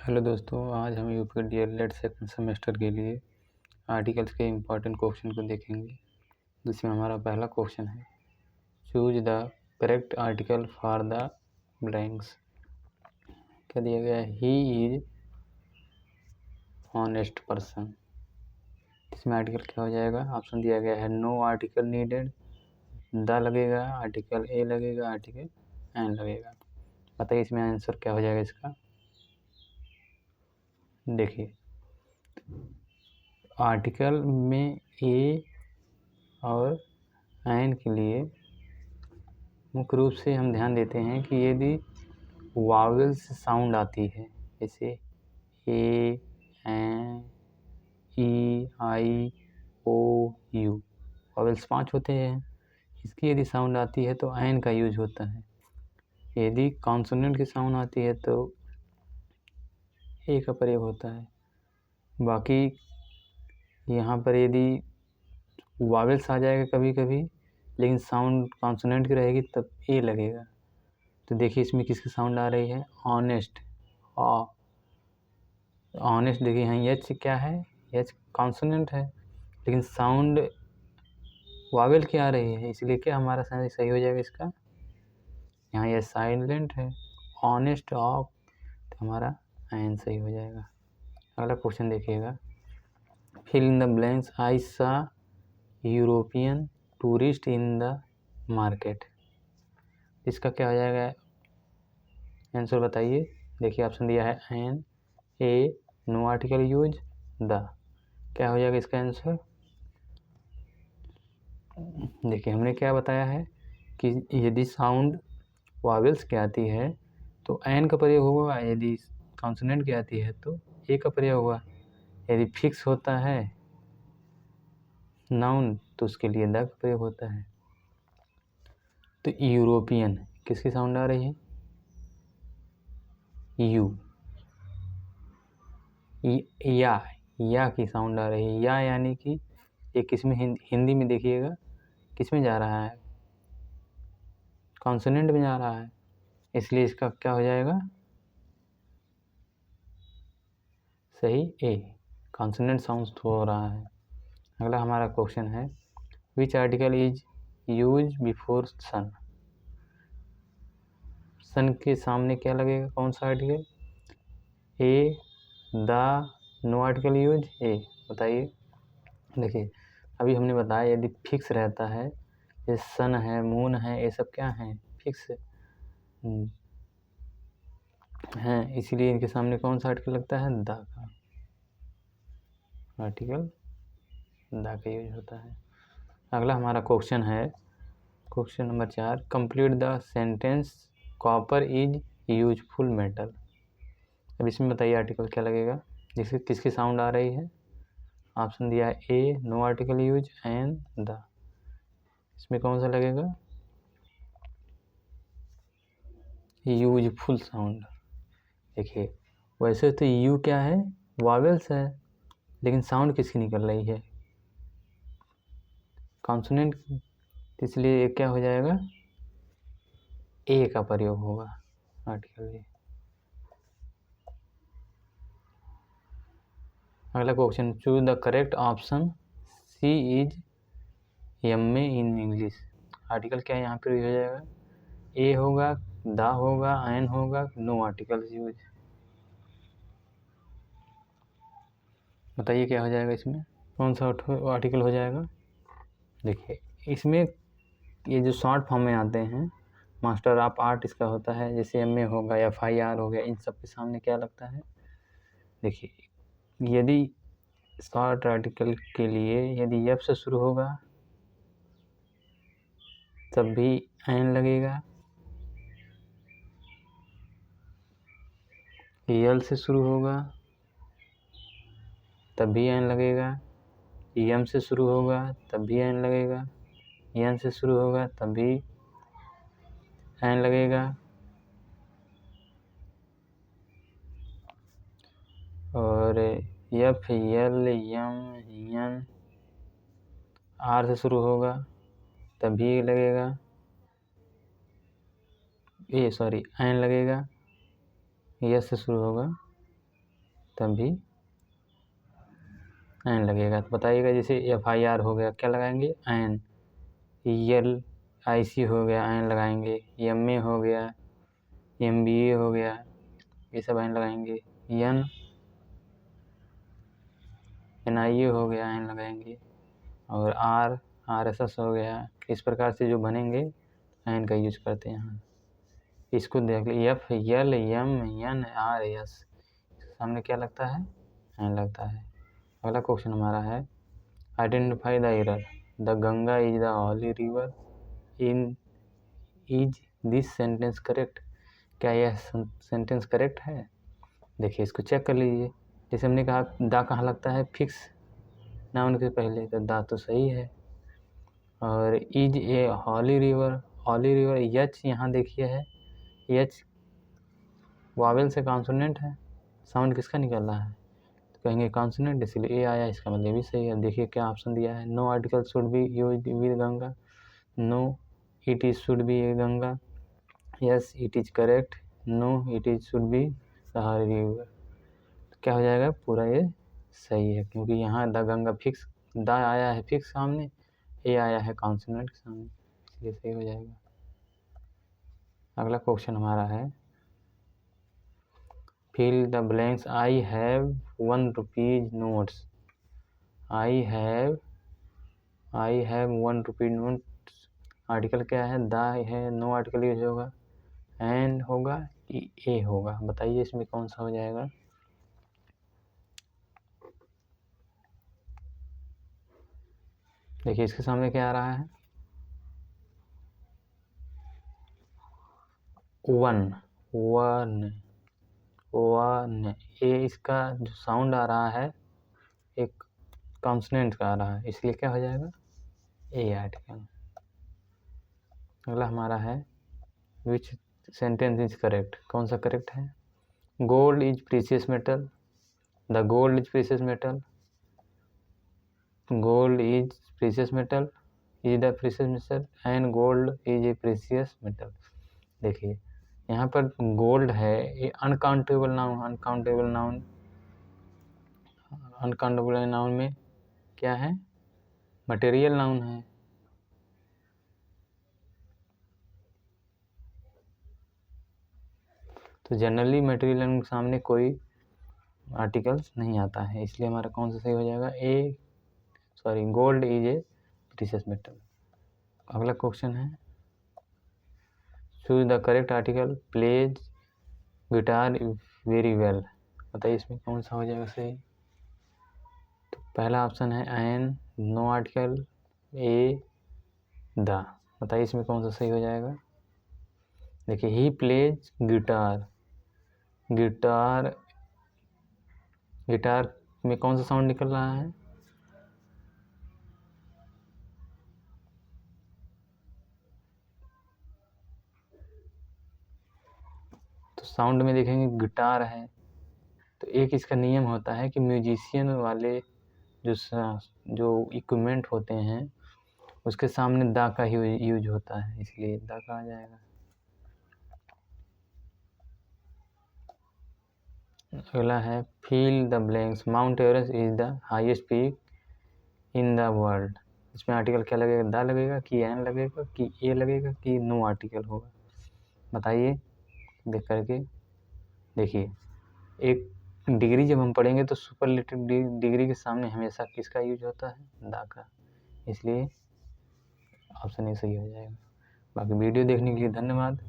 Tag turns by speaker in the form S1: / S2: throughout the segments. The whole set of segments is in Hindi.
S1: हेलो दोस्तों, आज हम यूपी डीएलएड सेकंड सेमेस्टर के लिए आर्टिकल्स के इम्पॉर्टेंट क्वेश्चन को देखेंगे। जिसमें हमारा पहला क्वेश्चन है, choose the correct article for the blanks. क्या दिया गया है? He is honest person. इसमें आर्टिकल क्या हो जाएगा? ऑप्शन दिया गया है नो आर्टिकल नीडेड, द लगेगा, आर्टिकल ए लगेगा, आर्टिकल एन लगेगा। बताइए इसमें आंसर क्या हो जाएगा इसका। देखिए, आर्टिकल में ए और एन के लिए मुख्य रूप से हम ध्यान देते हैं कि यदि वावेल से साउंड आती है, जैसे A, N, E, I, O, U, vowels 5 होते हैं। इसकी यदि साउंड आती है तो एन का यूज होता है। यदि कॉन्सोनेंट की साउंड आती है तो ए का प्रयोग होता है। बाकी यहाँ पर यदि वावेल्स आ जाएगा कभी कभी, लेकिन साउंड कॉन्सोनेंट की रहेगी तब ए लगेगा। तो देखिए इसमें किसकी साउंड आ रही है? ऑनेस्ट। ऑनेस्ट देखिए यहाँ एच क्या है? एच कॉन्सोनेंट है, लेकिन साउंड वावेल की आ रही है, इसलिए क्या हमारा सही हो जाएगा इसका? यहाँ ये साइलेंट है, ऑनेस्ट ऑफ, तो हमारा एन सही हो जाएगा। अगला क्वेश्चन देखिएगा, फिल इन द ब्लैंक्स। आई सा European tourist in the market. इसका क्या हो जाएगा? आंसर बताइए। देखिए ऑप्शन दिया है an, a, no article use, the. क्या हो जाएगा इसका आंसर? देखिए हमने क्या बताया है कि यदि साउंड वावेल्स की आती है तो एन का प्रयोग होगा, यदि कॉन्सोनेंट की आती है तो ए का प्रयोग होगा, यदि फिक्स होता है नाउन तो उसके लिए द का प्रयोग होता है। तो यूरोपियन किसकी साउंड आ रही है? यू। या की साउंड आ रही है, या यानी कि ये किसमें हिंदी में देखिएगा किसमें जा रहा है? कॉन्सोनेंट में जा रहा है, इसलिए इसका क्या हो जाएगा? सही ए, कॉन्सोनेंट साउंड हो रहा है। अगला हमारा क्वेश्चन है, which article is use before sun. Sun के सामने क्या लगेगा? कौन सा article? A, the, no article use, a. बताइए। देखिए अभी हमने बताया यदि फिक्स रहता है, जैसे सन है, मून है, ये सब क्या है? फिक्स हैं, इसीलिए इनके सामने कौन सा आर्टिकल लगता है? द का आर्टिकल, द का यूज होता है। अगला हमारा क्वेश्चन है, question number 4, complete the sentence copper is useful metal. अब इसमें बताइए आर्टिकल क्या लगेगा, जिसकी किसकी साउंड आ रही है? ऑप्शन दिया है a, no article use, an, the. इसमें कौन सा लगेगा? Useful sound. देखिए वैसे तो यू क्या है? वावेल्स है, लेकिन साउंड किसकी निकल रही है? कॉन्सोनेंट, इसलिए क्या हो जाएगा? ए का प्रयोग होगा आर्टिकल ए। अगला question, choose the correct option, C is M A in English. Article क्या यहाँ पे हो जाएगा? ए होगा, द होगा, एन होगा, नो आर्टिकल यूज। बताइए क्या हो जाएगा इसमें? कौन सा आर्टिकल हो जाएगा? देखिए इसमें ये जो शॉर्ट फॉर्म में आते हैं, मास्टर ऑफ आर्ट इसका होता है, जैसे एम ए होगा, FIR हो गया, इन सब के सामने क्या लगता है? देखिए यदि शॉर्ट आर्टिकल के लिए यदि एफ से शुरू होगा तब भी एन लगेगा, एल से शुरू होगा तब भी एन लगेगा, एम से शुरू होगा तब भी एन लगेगा, एन से शुरू होगा तब भी एन लगेगा, और F, L, M, N, R से शुरू होगा तब भी लगेगा, एन लगेगा, एस से शुरू होगा तब भी एन लगेगा। तो बताइएगा, जैसे FIR हो गया, क्या लगाएंगे? एन। LIC हो गया, एन लगाएंगे। MA हो गया, MBA हो गया, ये सब एन लगाएंगे। NIA हो गया, एन लगाएंगे। और RSS हो गया। इस प्रकार से जो बनेंगे एन का यूज करते हैं यहाँ। इसको देख लीजिए, FLMNRS सामने क्या लगता है? एन लगता है। अगला क्वेश्चन हमारा है, identify the error, the Ganga is the holy river in, is this sentence correct? क्या यह सेंटेंस करेक्ट है? देखिए, इसको चेक कर लीजिए। जैसे हमने कहा दा कहाँ लगता है? फिक्स नाउन के पहले, तो दा तो सही है। और is a holy river, holy river, H यहाँ देखिए है, यच वावेल से कॉन्सोनेंट है, साउंड किसका निकल रहा है? तो कहेंगे कॉन्सोनेंट, इसलिए ए आया, इसका मतलब भी सही है। देखिए क्या ऑप्शन दिया है, no article should be used with Ganga, no it is should be Ganga, yes it is correct, no it is should be the holy river. तो क्या हो जाएगा? पूरा ये सही है, क्योंकि यहाँ द गंगा फिक्स, द आया है फिक्स सामने, ए आया है कॉन्सोनेंट के सामने, इसलिए सही हो जाएगा। अगला क्वेश्चन हमारा है, fill the blanks, I have 1 rupees notes, I have 1 rupees notes, article क्या है? द है, नो आर्टिकल यूज होगा, एंड होगा कि ए होगा? बताइए इसमें कौन सा हो जाएगा? देखिए इसके सामने क्या आ रहा है? 1 ए, इसका जो साउंड आ रहा है एक कॉन्सोनेंट का आ रहा है, इसलिए क्या हो जाएगा? ए आर्टिकल। अगला हमारा है, विच सेंटेंस इज करेक्ट? कौन सा करेक्ट है? Gold is precious metal, the gold is precious metal, gold is precious metal, is the precious metal, and gold is a precious metal. देखिए यहाँ पर गोल्ड है, ये अनकाउंटेबल नाउन, अनकाउंटेबल नाउन में क्या है? मटेरियल नाउन है। तो जनरली मटेरियल नाउन के सामने कोई आर्टिकल्स नहीं आता है, इसलिए हमारा कौन सा सही हो जाएगा? Gold is a precious metal. अगला क्वेश्चन है, choose the correct article, plays guitar very well. बताइए इसमें कौन सा हो जाएगा सही? तो पहला ऑप्शन है an, no article, a, the. बताइए इसमें कौन सा सही हो जाएगा? देखिए, ही प्लेज गिटार, गिटार में कौन सा साउंड निकल रहा है? तो साउंड में देखेंगे गिटार है, तो एक इसका नियम होता है कि म्यूजिशियन वाले जो इक्विपमेंट होते हैं उसके सामने दा का ही यूज होता है, इसलिए दा का आ जाएगा। अगला है, fill the blanks, Mount Everest is the highest peak in the world. इसमें आर्टिकल क्या लगेगा? दा लगेगा कि एन लगेगा कि ए लगेगा कि नो आर्टिकल होगा? बताइए देख करके। देखिए, एक डिग्री जब हम पढ़ेंगे तो सुपरलेटिव डिग्री के सामने हमेशा किसका यूज होता है? दा का, इसलिए ऑप्शन ए सही हो जाएगा। बाकी वीडियो देखने के लिए धन्यवाद।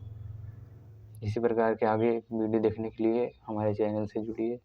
S1: इसी प्रकार के आगे वीडियो देखने के लिए हमारे चैनल से जुड़िए।